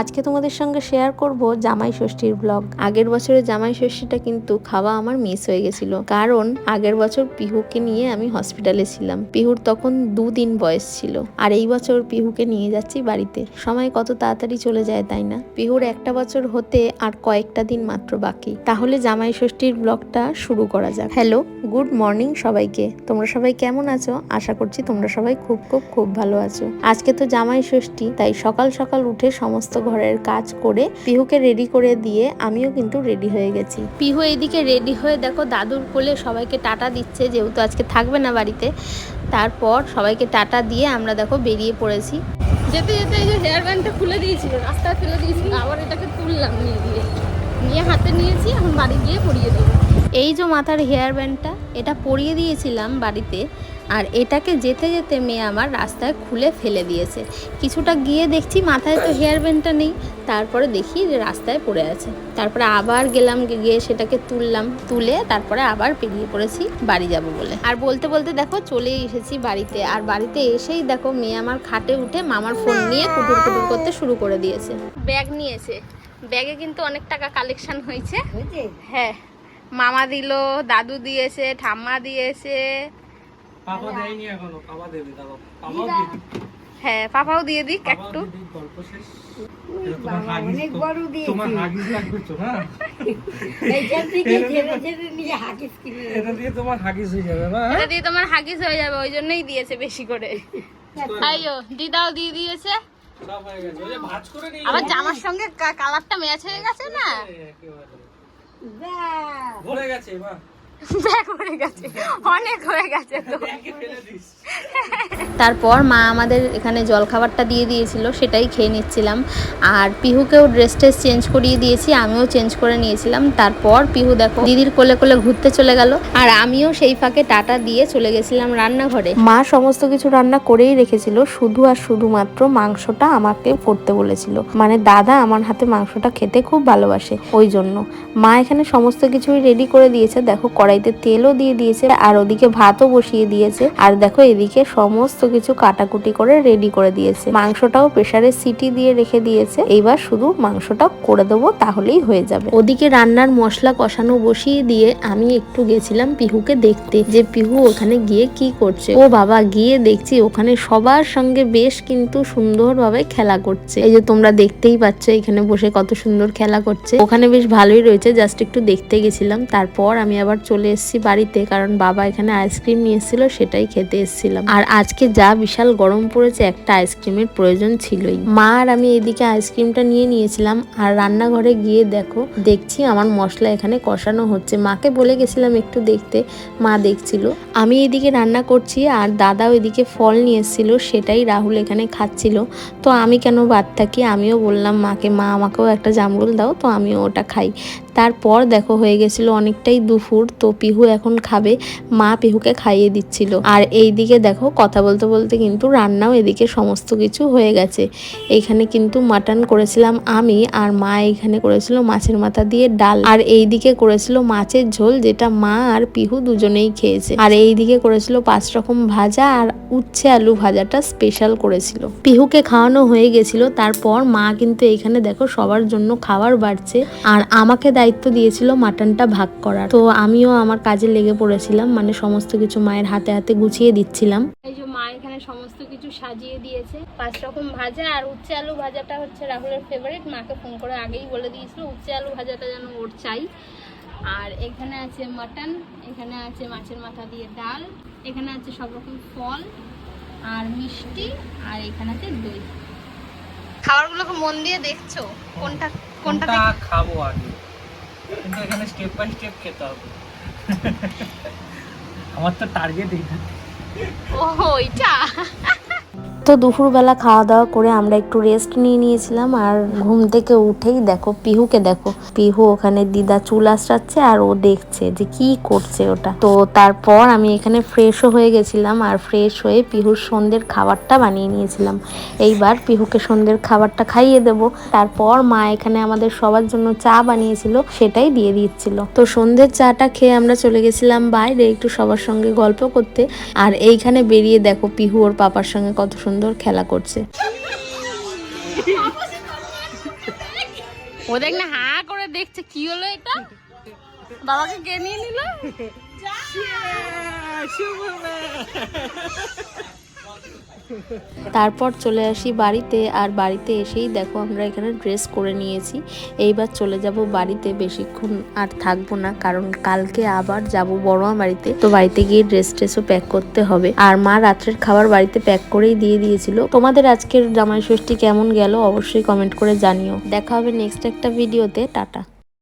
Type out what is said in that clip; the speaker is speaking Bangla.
আজকে তোমাদের সঙ্গে শেয়ার করব জামাই ষষ্ঠীর ব্লগ। আগের বছরের জামাই ষষ্ঠীটা কিন্তু খাওয়া আমার মিস হয়ে গেছিল, কারণ আগের বছর পিহুকে নিয়ে আমি হসপিটালে ছিলাম। পিহুর তখন 2 দিন বয়স ছিল, আর এই বছর পিহুকে নিয়ে যাচ্ছি বাড়িতে। সময় কত তাড়াতাড়ি চলে যায়, তাই না? পিহুর 1 বছর হতে আর কয়েকটা দিন মাত্র বাকি। তাহলে জামাই ষষ্ঠীর ব্লগটা শুরু করা যাক। হ্যালো, গুড মর্নিং সবাইকে। তোমরা সবাই কেমন আছো? আশা করছি তোমরা সবাই খুব খুব খুব ভালো আছো। আজকে তো জামাই ষষ্ঠী, তাই সকাল সকাল উঠে সমস্ত ঘরের কাজ করে পিহুকে রেডি করে দিয়ে আমিও কিন্তু রেডি হয়ে গেছি। পিহু এইদিকে রেডি হয়ে দেখো দাদুর কোলে সবাইকে টাটা দিচ্ছে, যেহেতু আজকে থাকবে না বাড়িতে। তারপর সবাইকে টাটা দিয়ে আমরা দেখো বেরিয়ে পড়েছি। যেতে যেতে এই যে হেয়ার ব্যান্ডটা খুলে দিয়েছিল, রাস্তায় ফেলে দিয়েছিল, আবার এটাকে তুললাম, নিয়ে হাতে নিয়েছি, এখন বাড়ি গিয়ে পরিয়ে দেবো। এই যে মাথার হেয়ার ব্যান্ডটা, এটা পরিয়ে দিয়েছিলাম বাড়িতে, আর এটাকে যেতে যেতে মেয়ে আমার রাস্তায় খুলে ফেলে দিয়েছে। কিছুটা গিয়ে দেখছি মাথায় তো হেয়ার ব্যান্ডটা নেই, তারপরে দেখি যে রাস্তায় পড়ে আছে। তারপরে আবার গেলাম, গিয়ে সেটাকে তুললাম, তুলে তারপরে আবার পেরিয়ে পড়েছি বাড়ি যাব বলে। আর বলতে বলতে দেখো চলে এসেছি বাড়িতে। আর বাড়িতে এসেই দেখো মেয়ে আমার খাটে উঠে মামার ফোন নিয়ে কুটুর কুটুর করতে শুরু করে দিয়েছে। ব্যাগ নিয়েছে, ব্যাগে কিন্তু অনেক টাকা কালেকশন হয়েছে। হ্যাঁ, মামা দিল, দাদু দিয়েছে, ঠাম্মা দিয়েছে। পাপা দেয়নি এখনো, পাপা দেবে। দাও, পাপাও দিয়ে দিক। হ্যাঁ, পাপাও দিয়ে দিক একটু। গল্প শেষ। তোমার হাগিস লাগবে তো না? এইখান থেকে ছেড়ে ছেড়ে নিয়ে হাগিস কিনে এটা দিয়ে তোমার হাগিস হয়ে যাবে না? এটা দিয়ে তোমার হাগিস হয়ে যাবে, ওই জন্যই দিয়েছে বেশি করে। আইও দিদাও দিয়ে দিয়েছে। সব হয়ে গেছে। ওই যে ভাঁজ করে নিয়ে আবার জামার সঙ্গে কালারটা ম্যাচ হয়ে গেছে না? ভরে গেছে মা। ব্যাগ ভরে গেছে, অনেক হয়ে গেছে তো। ব্যাগে ফেলে দিস। তারপর মা আমাদের এখানে জলখাবারটা দিয়ে দিয়েছিল, সেটাই খেয়ে নিচ্ছিলাম। আর পিহুকেও ড্রেস চেঞ্জ করিয়ে দিয়েছি, আমিও চেঞ্জ করে নিয়েছিলাম। তারপর পিহু দেখো দিদির কোলে কোলে ঘুরতে চলে গেল, আর আমিও সেই ফাঁকে টাটা দিয়ে চলে গেছিলাম রান্নাঘরে। মা সমস্ত কিছু রান্না করেই রেখেছিল, শুধু আর শুধুমাত্র মাংসটা আমাকে করতে বলেছিল। মানে দাদা আমার হাতে মাংসটা খেতে খুব ভালোবাসে, ওই জন্য মা এখানে সমস্ত কিছুই রেডি করে দিয়েছে। দেখো কড়াইতে তেলও দিয়ে দিয়েছে, আর ওদিকে ভাতও বসিয়ে দিয়েছে। আর দেখো এদিকে সমস্ত কিছু কাটাকুটি করে রেডি করে দিয়েছে। মাংসটাও প্রেসারে সিটি দিয়ে রেখে দিয়েছে, এইবার শুধু মাংসটা করে দেবো, তাহলেই হয়ে যাবে। ওদিকে রান্নার মশলা কষানো বসিয়ে দিয়ে আমি একটু গেছিলাম পিহুকে দেখতে, যে পিহু ওখানে গিয়ে কি করছে। ও বাবা, গিয়ে দেখছি ওখানে সবার সঙ্গে বেশ কিন্তু সুন্দরভাবে খেলা করছে। এই যে তোমরা দেখতেই পাচ্ছ এখানে বসে কত সুন্দর খেলা করছে। ওখানে বেশ ভালোই রয়েছে, জাস্ট একটু দেখতে গেছিলাম। তারপর আমি আবার চলে এসেছি বাড়িতে, কারণ বাবা এখানে আইসক্রিম নিয়ে এসেছিল, সেটাই খেতে এসেছিলাম। আর আজকে যা বিশাল গরম পড়েছে, একটা আইসক্রিমের প্রয়োজন ছিলই। মা আর আমি এদিকে আইসক্রিমটা নিয়ে নিয়েছিলাম, আর রান্নাঘরে গিয়ে দেখছি আমার মশলা এখানে কষানো হচ্ছে। মাকে বলে গেছিলাম একটু দেখতে, মা দেখছিল। আমি এদিকে রান্না করছি, আর দাদাও এদিকে ফল নিয়ে এসেছিল, সেটাই রাহুল এখানে খাচ্ছিল। তো আমি কেন বাদ থাকি, আমিও বললাম মাকে, মা আমাকেও একটা জামরুল দাও, তো আমিও ওটা খাই। তারপর দেখো হয়ে গেছিল অনেকটাই দুপুর, তো পিহু এখন খাবে, মা পিহুকে খাইয়ে দিচ্ছিল। আর এইদিকে দেখো কথা বলতে বলতে কিন্তু রান্নাও এদিকে সমস্ত কিছু হয়ে গেছে। এইখানে কিন্তু মাটন করেছিলাম আমি, আর মা এইখানে করেছিল মাছের মাথা দিয়ে ডাল, আর এইদিকে করেছিল মাছের ঝোল, যেটা মা আর পিহু দুজনেই খেয়েছে। আর এইদিকে করেছিল 5 রকম ভাজা, আর উচ্ছে আলু ভাজাটা স্পেশাল করেছিল। পিহুকে খাওয়ানো হয়ে গেছিল, তারপর মা কিন্তু এইখানে দেখো সবার জন্য খাবার বাড়ছে, আর আমাকে দায়িত্ব দিয়েছিল মাটনটা ভাগ করার। তো আমিও আমার কাজে লেগে পড়েছিলাম, মানে সমস্ত কিছু মায়ের হাতে হাতে গুছিয়ে দিচ্ছিলাম। এই যে মা এখানে সমস্ত কিছু সাজিয়ে দিয়েছে, 5 রকম ভাজা, আর উচ্ছে আলু ভাজাটা হচ্ছে রাহুলের ফেভারিট। মাকে ফোন করে আগেই বলে দিয়েছিল উচ্ছে আলু ভাজাটা যেন ওর চাই। আর এখানে আছে মাটন, এখানে আছে মাছের মাথা দিয়ে ডাল, এখানে আছে সব রকম ফল আর মিষ্টি, আর এখানে আছে দই। খাবারগুলোকে মন দিয়ে দেখছো, কোনটা কোনটা খাবো আগে, কিন্তু এখানে স্টেপ বাই স্টেপ খেতে হবে। আমার তো টার্গেট এইটা। ওহো, এইটা। তো দুপুরবেলা খাওয়া দাওয়া করে আমরা একটু রেস্ট নিয়ে নিয়েছিলাম, আর ঘুম থেকে উঠেই দেখো পিহুকে দেখো, পিহু ওখানে দিদা চুল আঁচড়াচ্ছে, আর ও দেখছে যে কি করছে ওটা। তো তারপর আমি এখানে ফ্রেশও হয়ে গেছিলাম, আর ফ্রেশ হয়ে পিহুর সন্ধ্যের খাবারটা বানিয়ে নিয়েছিলাম। এইবার পিহুকে সন্ধ্যের খাবারটা খাইয়ে দেব। তারপর মা এখানে আমাদের সবার জন্য চা বানিয়েছিল, সেটাই দিয়ে দিচ্ছিল। তো সন্ধ্যের চাটা খেয়ে আমরা চলে গেছিলাম বাইরে একটু সবার সঙ্গে গল্প করতে। আর এইখানে বেরিয়ে দেখো পিহু ওর পাপার সঙ্গে কত সুন্দর খেলা করছে। ও দেখ না হা করে দেখছে কি হলো এটা, বাবাকে কে নিয়ে নিল। তারপর চলে আসি বাড়িতে, আর বাড়িতে এসেই দেখো আমরা এখানে ড্রেস করে নিয়েছি। এইবার চলে যাব বাড়িতে, বেশিক্ষণ আর থাকবো না, কারণ কালকে আবার যাব বড়মা বাড়িতে। তো বাড়িতে গিয়ে ড্রেস ট্রেসও প্যাক করতে হবে। আর মা রাত্রের খাবার বাড়িতে প্যাক করেই দিয়ে দিয়েছিল। তোমাদের আজকের জামাই ষষ্ঠী কেমন গেল অবশ্যই কমেন্ট করে জানিও। দেখা হবে নেক্সট একটা ভিডিওতে। টাটা।